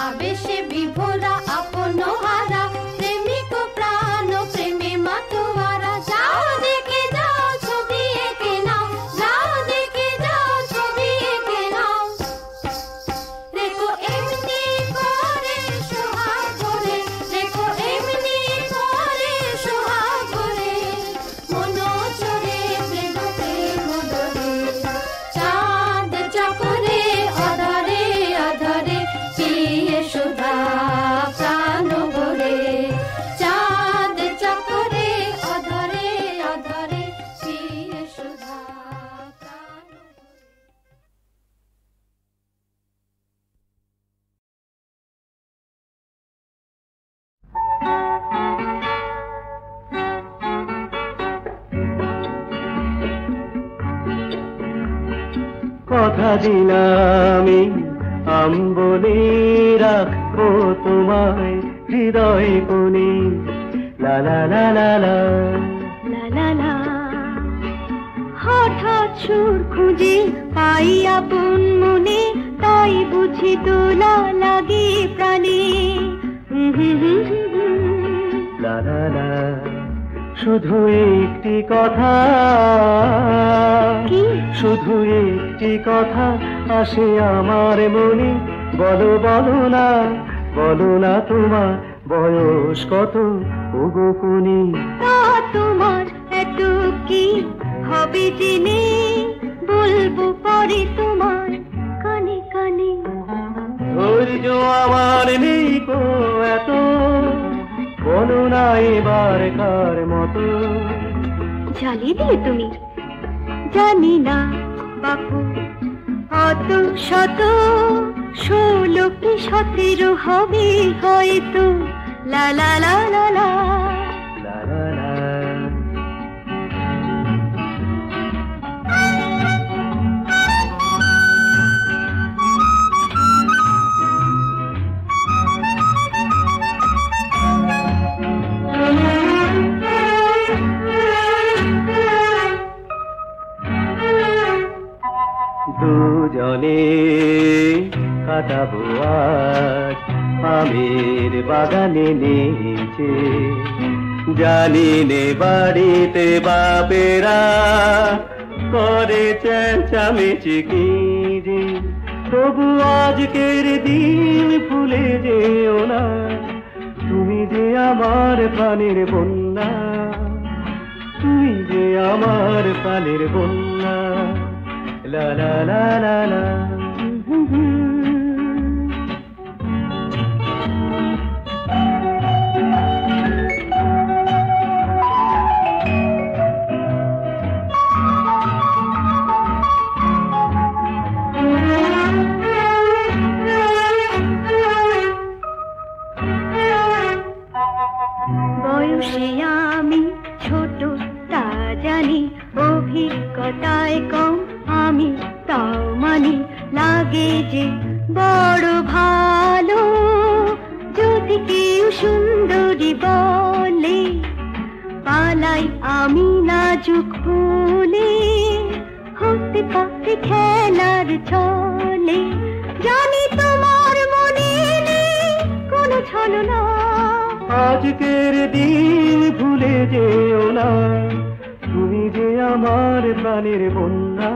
আবেশে বিভোরা আপন হারা প্রেমিক প্রাণ প্রেমে মাতোয়ারা যাও দেখে যাও ছবি এঁকে নাও যাও দেখে যাও ছবি এঁকে নাও রেখো এমনি করে সোহাগ করে রেখো এমনি করে সোহাগ করে মন চড়ে প্রেম প্রেম ধরে চাঁদ চকরে অধরে অধরে পিয়ে সুধা প্রাণ ভরে চাঁদ চকরে অধরে অধরে পিয়ে সুধা প্রাণ কথা দিলামি আম্বলে রাখবো তোমায় হৃদয় কোণে লা লা লা লা লা লা লা লা হঠাৎ সুর খুঁজে পাই আপন মনে তাই বুঝি দোলা লাগে প্রাণে লা লা লা শুধু একটি কথা শুধু একটি কথা আসে আমার মনে বলো বলো না তোমার বয়স কত ওগো কোনি তা তোমার এত কি হবে জেনে বলবো পরে তোমার কানে কানে ধৈর্য আমার নেই কো এত বলো না এবার কার মতো জ্বালিয়ে দিলে তুমি জানি না বাপু অত শত 16 কি 17 হবে হয়তো লা লা লা লা লা লা লা লা দুজনে কাটাবো আজ আমের বাগানে নিচে জানি নে বাড়িতে বাপেরা করে চেঁচামেচি কি যে তবু আজকের দিন ভুলে যেও না তুমি যে আমার প্রাণের বন্যা তুমি যে আমার প্রাণের বন্যা লা লা লা লা লা বয়সে আমি ছোট তা জানি অভিজ্ঞতায় কম আমি তাও মানি লাগে যে বড় ভালো যদি কেউ সুন্দরী বলে পালাই আমি নাজুক হলে হতে পারে খেলার ছলে জানি তোমার মনে নেই কোনো ছলনা আজকের দিন ভুলে যেও না তুমি যে আমার প্রাণের বন্যা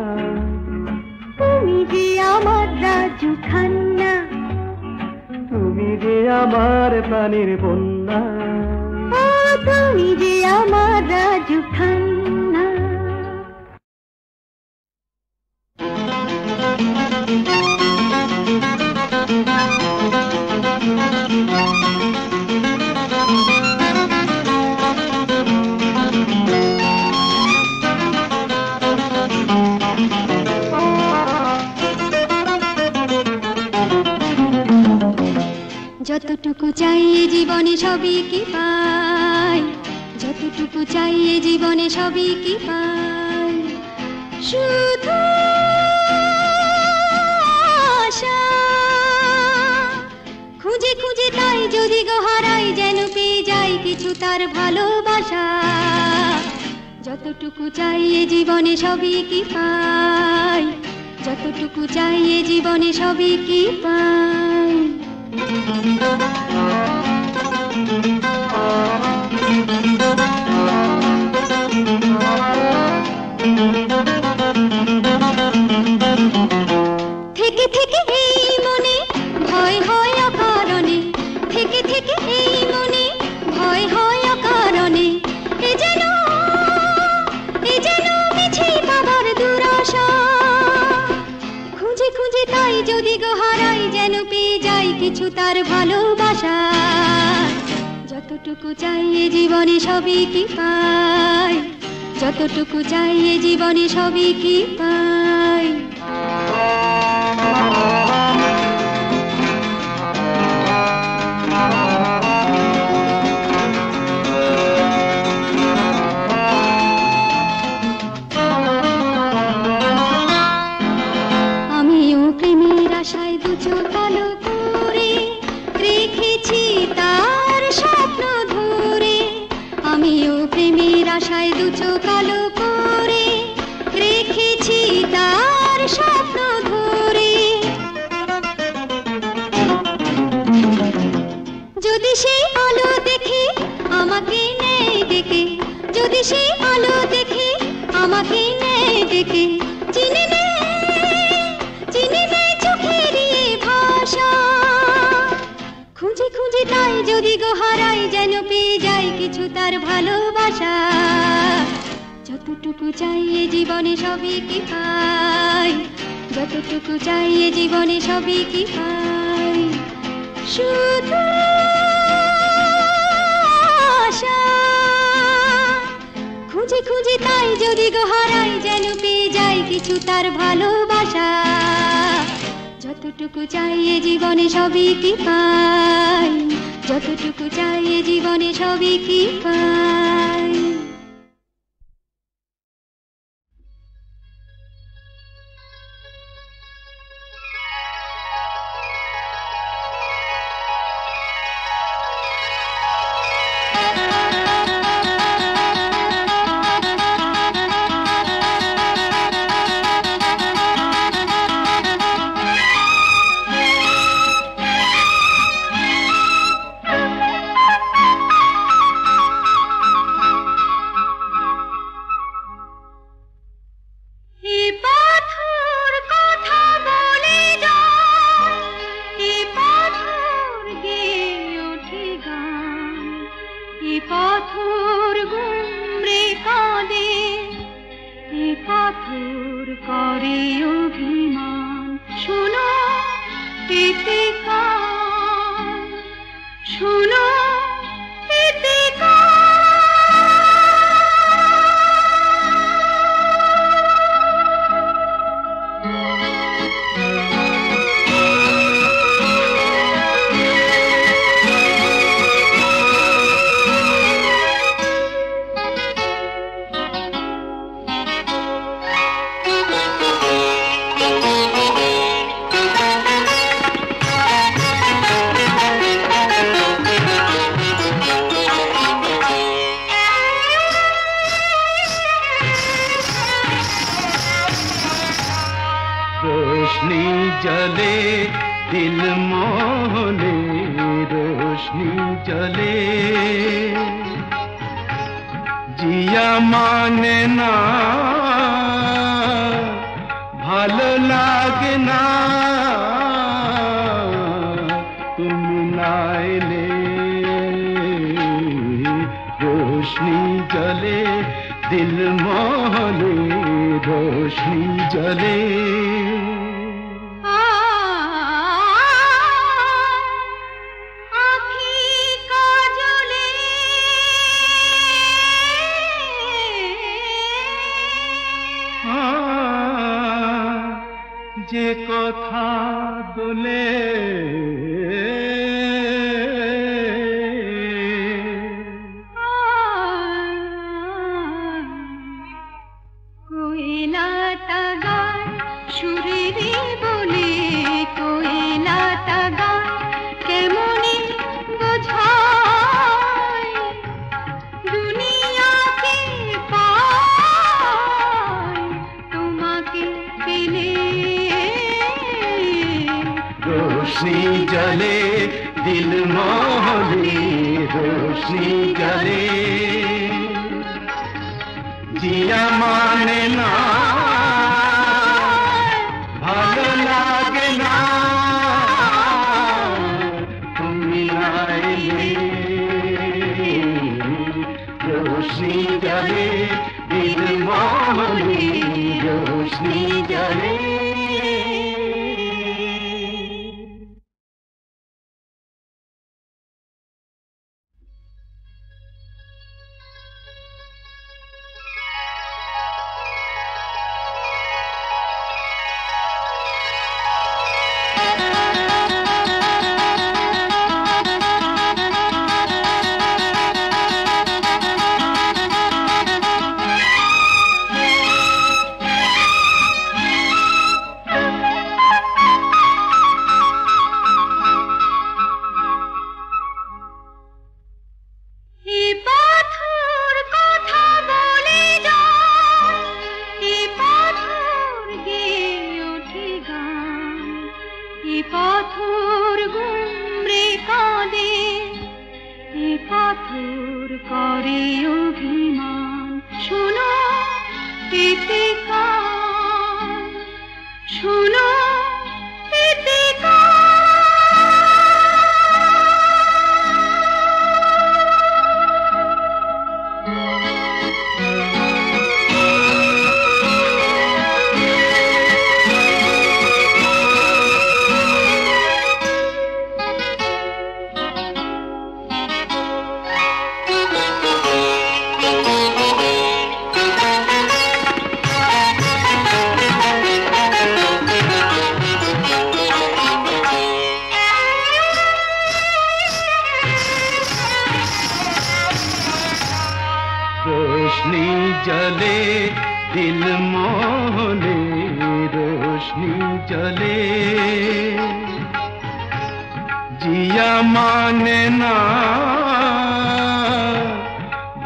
তুমি যে আমার রাজু খান্না তুমি যে আমার প্রাণের বন্যা তুমি যে আমার রাজু খান্না যতটুকু চাই জীবনে সবই কি পাই যতটুকু চাই জীবনে সবই কি পাই শুধু আশা খুঁজে খুঁজে তাই যদি গো হারাই যেন পেয়ে যাই কিছু তার ভালোবাসা যতটুকু চাই জীবনে সবই কি পাই যতটুকু চাই জীবনে সবই কি পাই থেকে থেকে এই মনে ভয় হয় অকারণে, থেকে থেকে এই মনে ভয় হয় অকারণে, এ যেন মিছে পাবার দুরাশা। খুঁজে খুঁজে তাই যদি গো হারাই, যেন পেয়ে যাই কিছু তার ভালোবাসা। যতটুকু চাই এ জীবনে সবই কি পাই, যতটুকু চাই এ জীবনে সবই কি পাই। আমিও প্রেমের আশায় দু চোখ কালো করে রেখেছি তার স্বপ্ন ধরে। আমিও প্রেমের আশায় দু চোখ কালো করে রেখেছি তার স্বপ্ন ধরে। যদি সেই আলো দেখে আমাকে নেয় ডেকে, যদি সেই আলো দেখে আমাকে নেয় ডেকে, চিনে নেয় চোখের ভাষা। খুঁজে খুঁজে তাই যদি গো হারাই, যেন পেয়ে যাই কিছু তার ভালোবাসা। যতটুকু চাই এ জীবনে সবই কি পাই, যতটুকু চাই এ জীবনে সবই কি পাই। শুধু আশা, খুঁজে খুঁজে তাই যদি গো হারাই, যেন পেয়ে যাই কিছু তার ভালোবাসা। যতটুকু চাই এ জীবনে সবই কি পাই, যতটুকু চাই এ জীবনে সবই কি পাই। যে কথা দোলে কোয়েলাটা গায় जले दिल मोहनी रोशनी जले जिया माने ना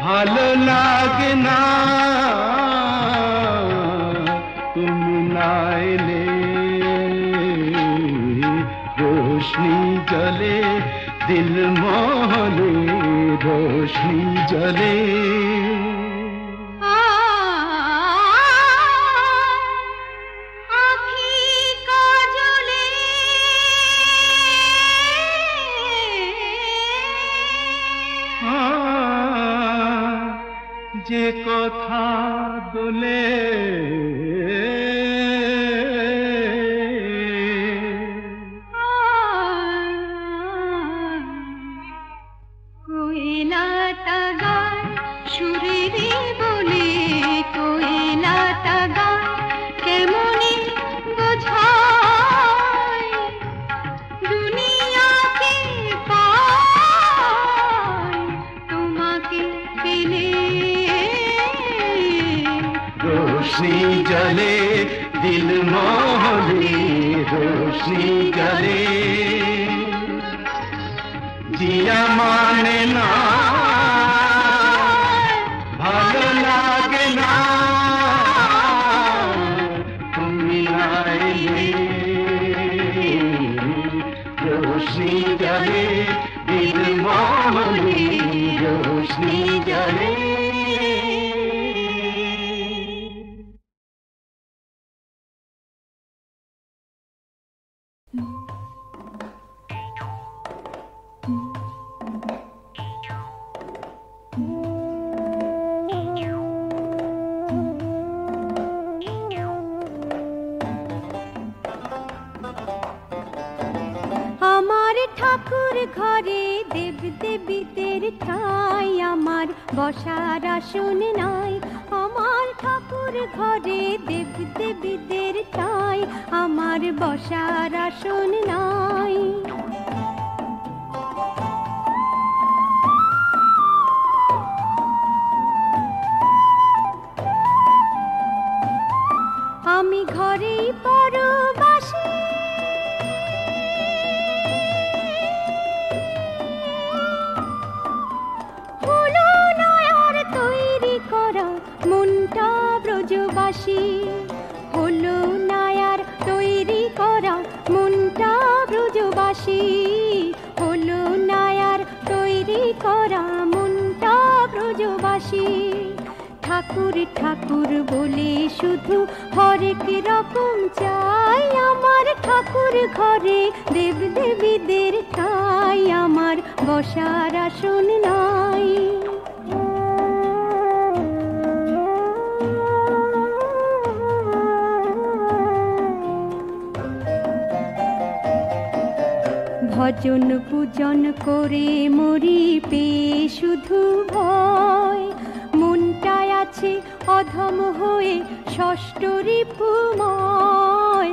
ভালো লাগে না তুমি না এলে रोशनी जले दिल मोहनी रोशनी जले যে কথা দোলে কোয়েলাটা গায় সুরে রে বলে কোয়েলাটা গায় কেমনে বোঝায় দুনিয়াকে পায় তোমাকে পেলে रोशनी जले दिल मोहनी रोशनी जले जिया माने ना ভালো লাগে না তুমি না এলে रोशनी जले दिल मोहनी रोशनी जले আমার ঠাকুর ঘরে দেব দেবীদের ঠাই আমার বসার আসন নাই আমার ঠাকুর ঘরে দেব দেবীদের ঠাই আমার বসার আসন নাই আমি ঘরেই পরবাসী হলো নয়ার তৈরি করা মনটা ব্রজবাসী হলো নয়ার তৈরি করা মনটা ব্রজবাসী ঠাকুর ঠাকুর বলে শুধু হরেক রকম চাই আমার ঠাকুর ঘরে দেব দেবীদের ঠাই আমার বসার আসন নাই ভজন পূজন করে মরি পেয়ে শুধু ভয় মনটায় আছে অধম হয়ে ষষ্ঠ রিপুময়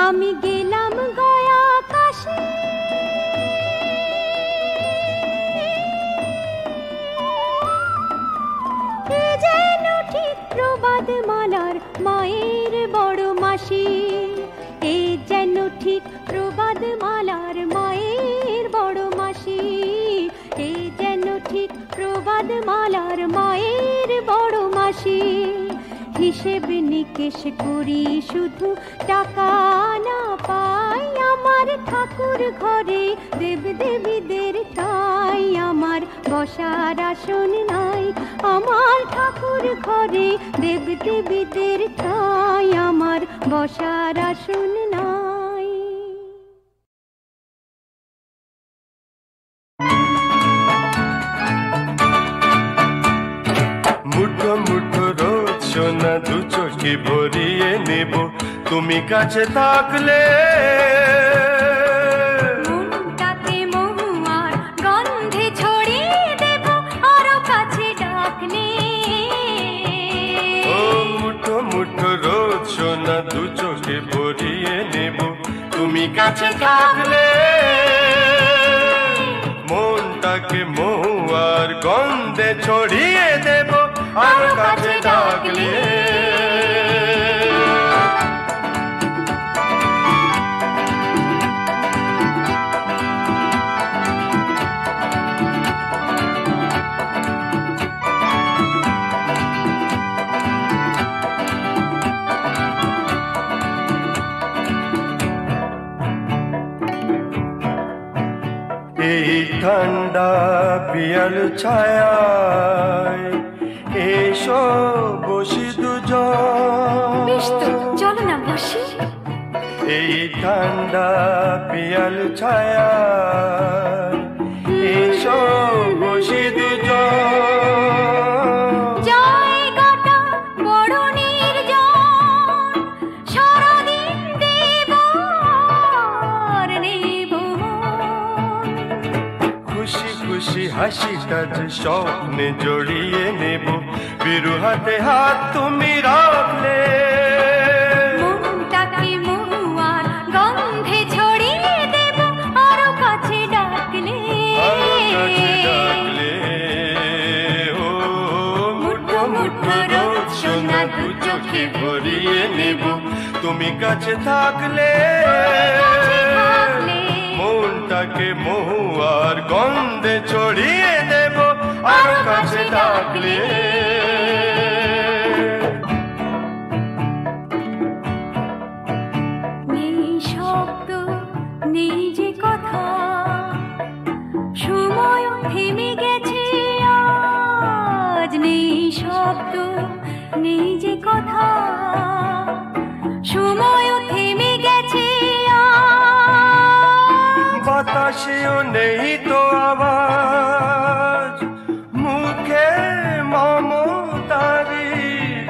আমি গেলাম গয়া কাশী যেন ঠিক প্রবাদ মালার মায়ের বড় মাসি এ যেন ঠিক প্রবাদ মালার মায়ের বড় মাসি এ যেন ঠিক প্রবাদ মালার মায়ের বড় মাসি হিসেব নিকেশ করি শুধু টাকা না পাই আমার ঠাকুর ঘরে দেব দেবীদের ঠাই আমার বসার আসন নাই আমার ঠাকুর ঘরে দেব দেবীদের ঠাই আমার বসার আসন নাই মুঠো মুঠো রোজ সোনা দু চোখে ভরিয়ে নেব তুমি কাছে থাকলে মনটাকে মহুয়ার গন্ধে ছড়িয়ে দেব আরো কাছে ডাকলে ও মুঠো মুঠো রোজ সোনা দু চোখে ভরিয়ে নেব তুমি কাছে থাকলে মনটাকে মহুয়ার গন্ধে ছড়িয়ে দেব আরো কাছে ডাকলে এই ঠান্ডা পিয়াল ছায়ায় এসো বসি দুজন চলো না বসি এই ঠান্ডা পিয়াল ছায়ায় এসো বসি দুজন জায়গাটা বড় নির্জন সারাদিন দেব আর নেব খুশি খুশি হাসিটা যে স্বপ্নে জড়িয়ে নেব বিরু হাতে হাত তুমি রাখলে মনটাকে মহুয়ার গন্ধে ছড়িয়ে দেব আরো কাছে ডাকলে ও মুঠো মুঠো রোজ সোনা দু চোখে ভরিয়ে নেব তুমি কাছে থাকলে মনটাকে মহুয়ার গন্ধে ছড়িয়ে দেব আর কাছে ডাকলে নেই শব্দ নেই যে কথা সময় থেমে গেছে আজ নেই শব্দ নেই যে কথা সময় থেমে গেছে বাতাসেও নেই তো আওয়াজ মুখে মমতারি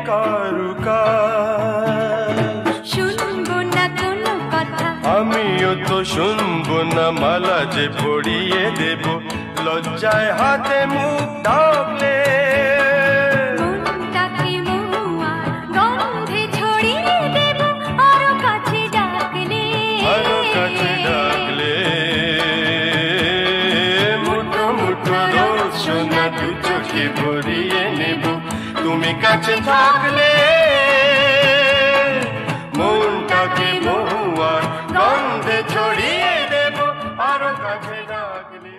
কারুকাজ শুনবো না কোনো কথা আমিও তো শুনবো না মালা যে পড়িয়ে দেব লজ্জায় হাতে মুখ ঢাকলে মনটাকে মহুয়া গন্ধে ছড়িয়ে দেব আরো কাছে ডাকলে আরো কাছে ডাকলে মুঠো মুঠো রোজ সোনা দু চোখে ভরিয়ে নেব তুমি কাছে থাকলে মনটাকে মহুয়ার গন্ধে ছড়িয়ে দেব আরো কাছে ডাকলে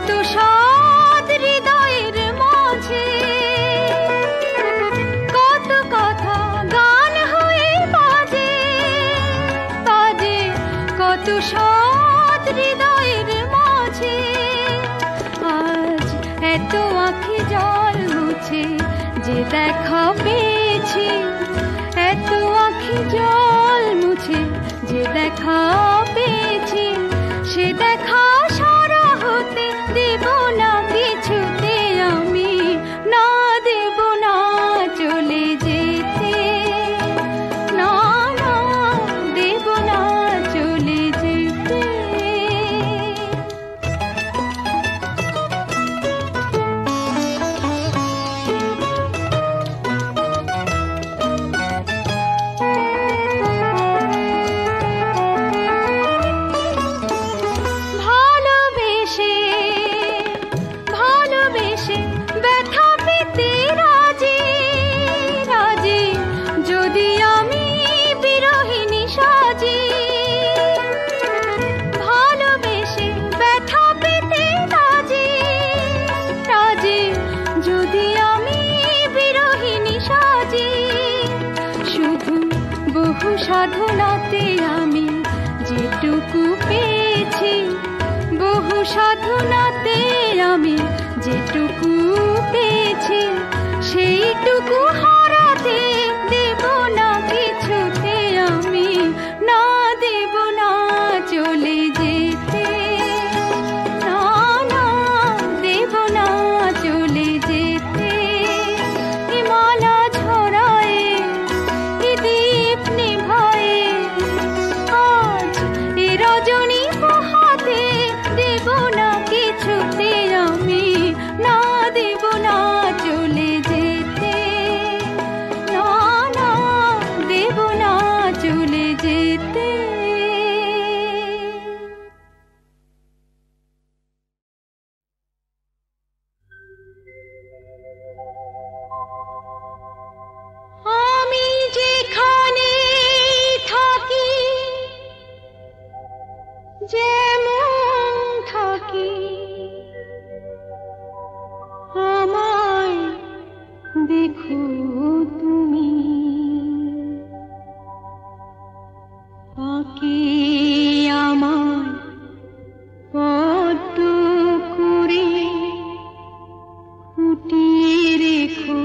কত সাদ হৃদয়ের মাঝে, কত কথা গান হয়ে বাজে বাজে, কত সাদ হৃদয়ের মাঝে। আজ এত আঁখি জল মুছে যে দেখা পেয়েছি, এত আঁখি জল মুছে যে দেখা পেয়েছি, সে দেখা সারা হতে দেব না কিছুতে আমি, না দেব না চলে যেতে, না না দেব না চলে যেতে। ভালোবেসে ভালোবেসে ব্যথা পেতে রাজি রাজি, যদি আমি বিরহিণী সাজি। ভালোবেসে ব্যথা পেতে রাজি রাজি, যদি আমি বিরহিণী সাজি। শুধু বহু সাধনাতে আমি যেটুকু পেয়েছি, বহু সাধনাতে আমি যেটুকু পেয়েছি, সেইটুকু হারাতে দেব না কিছুতে আমি, না দেব না চলে যেতে, না না দেব না চলে যেতে। এ মালা ঝরায়ে, এ দীপ নিভায়ে, আজ এ রজনী পোহাতে দেব না কিছুতে আমি, না দেব না চলে যেতে, না না দেব না চলে যেতে। আমি যেখানে থাকি, যেমন থাকি, আমায় দেখো তুমি, আঁকে আমায় পদ্ম করে ফুটিয়ে রেখো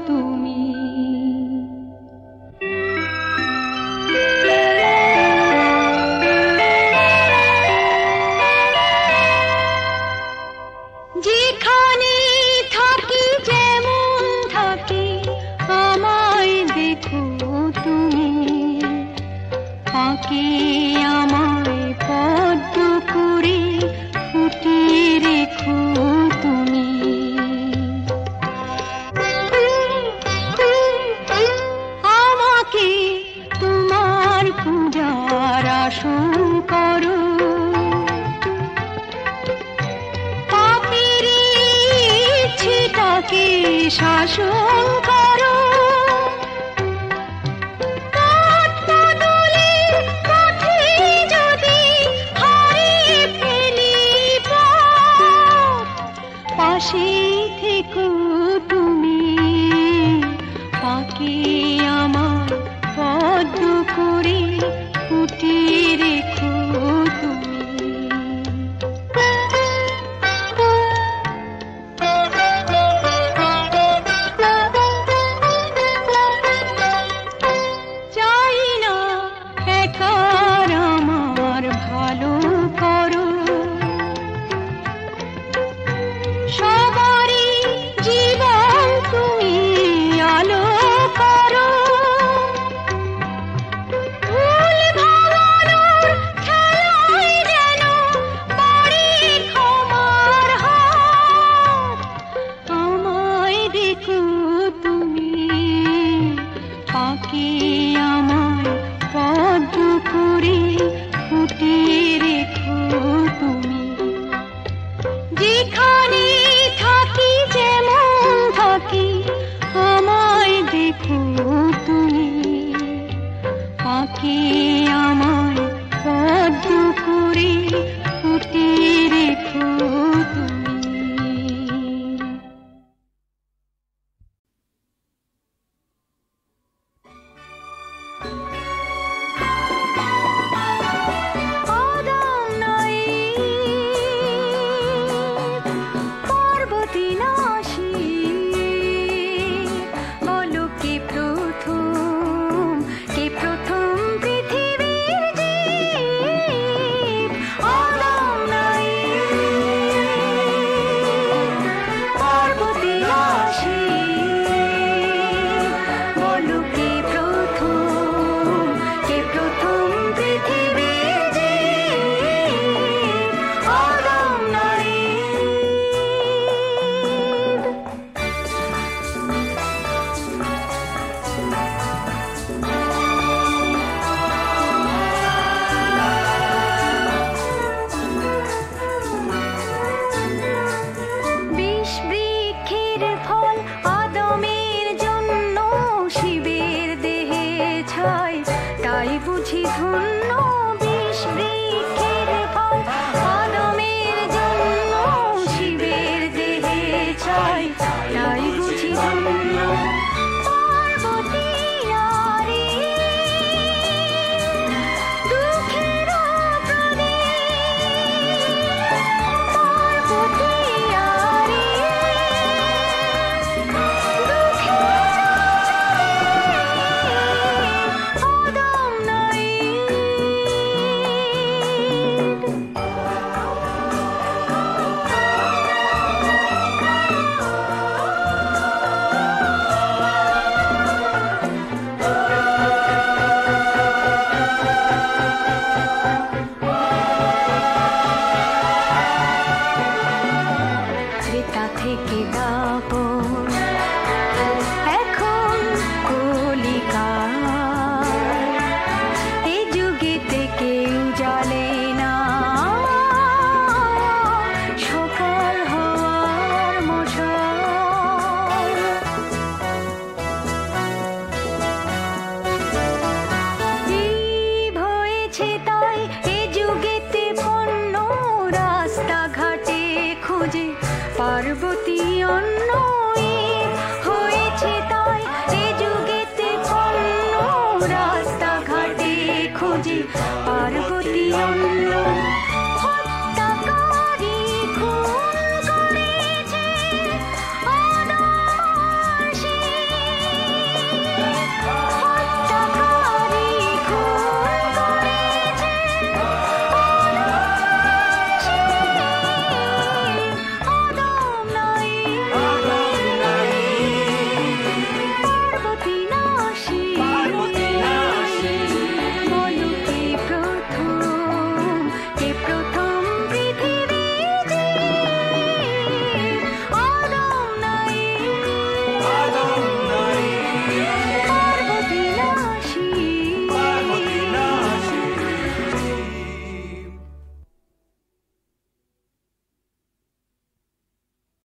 তুমি। যেখানে থাকি যেমন থাকি, আমায় দেখো তুমি, আঁকে আমায় পদ্ম করে ফুটিয়ে রেখো তুমি। আমাকে তোমার পূজার আসন করো, পাপের ইচ্ছেটাকে শাসন করো। পথ বদলের পথে যদি হারিয়ে ফেলি পথ, পাশে থেকো তুমি, পাকে আমার পদ্ম করে ফুটিয়ে রেখো তুমি। চাই না একার আমার ভালো করো, সবারই জীবন তুমি আলো করো। ভুল ভাঙানোর খেলায় যেন পড়ে ক্ষমার হাত, আমায় দেখো তুমি, পাকে আমায় পদ্ম করে ফুটিয়ে রেখো তুমি। যেখানে থাকি যেমন থাকি, আমায় দেখো তুমি, পাকে